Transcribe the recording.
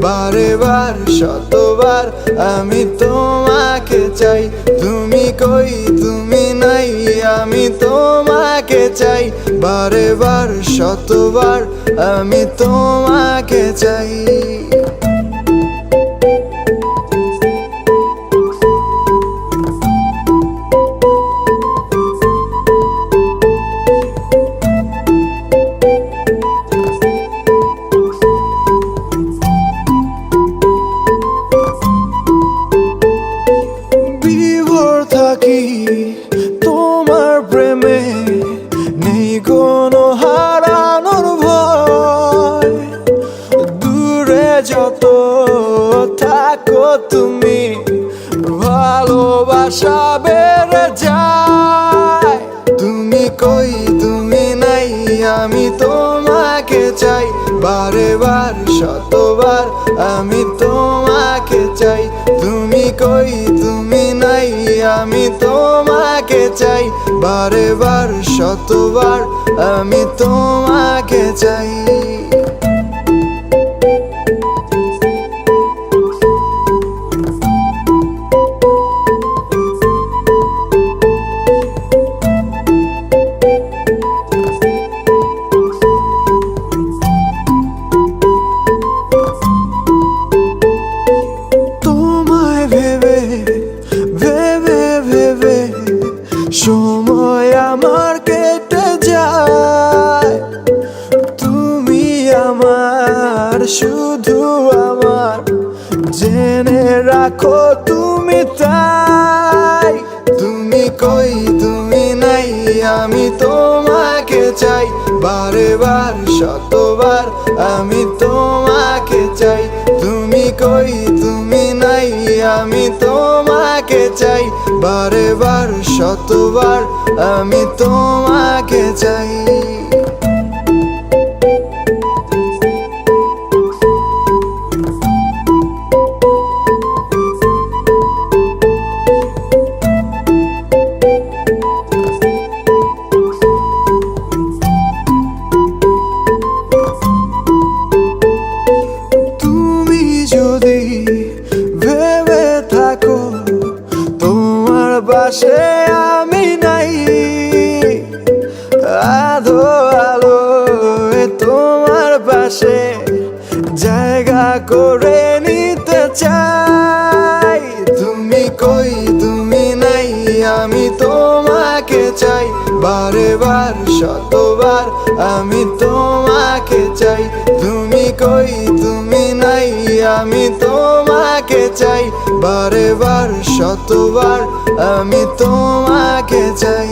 বারে বার শতবার আমি তোমাকে চাই। তুমি কই তুমি নাই, আমি তোমাকে চাই। বারে বার শতবার আমি তোমাকে চাই। থাকি তোমার প্রেমে, নেই কোনো হারানোর ভয়। দূরে যত থাকো তুমি, ভালোবাসা বেড়ে যায়। তুমি কই তুমি নাই, আমি তোমাকে চাই। বারে বার শতবার আমি তোমাকে চাই। তুমি কই তুমি নাই, আমি তোমাকে চাই। বারে বার শতবার আমি তোমাকে চাই। সময় আমার কেটে যায়, তুমি আমার শুধু আমার, জেনে রাখো তুমি তাই। তুমি কই তুমি নাই, আমি তোমাকে চাই। বারে বার শতবার আমি তোমাকে চাই। তুমি কই তুমি নাই, আমি তোমাকে চাই। বারে বার শতবার আমি তোমাকে চাই। তুমি যদি ভেবে থাকো তোমার পাশে আমি নাই, আধো আলো তোমার পাশে জায়গা করে নিতে চাই। তুমি কই তুমি নাই, আমি তোমাকে চাই। বারে বার শতবার আমি তোমাকে চাই। তুমি কই তুমি নাই, আমি তোমাকে চাই। বারে বার শতবার আমি তোমাকে চাই।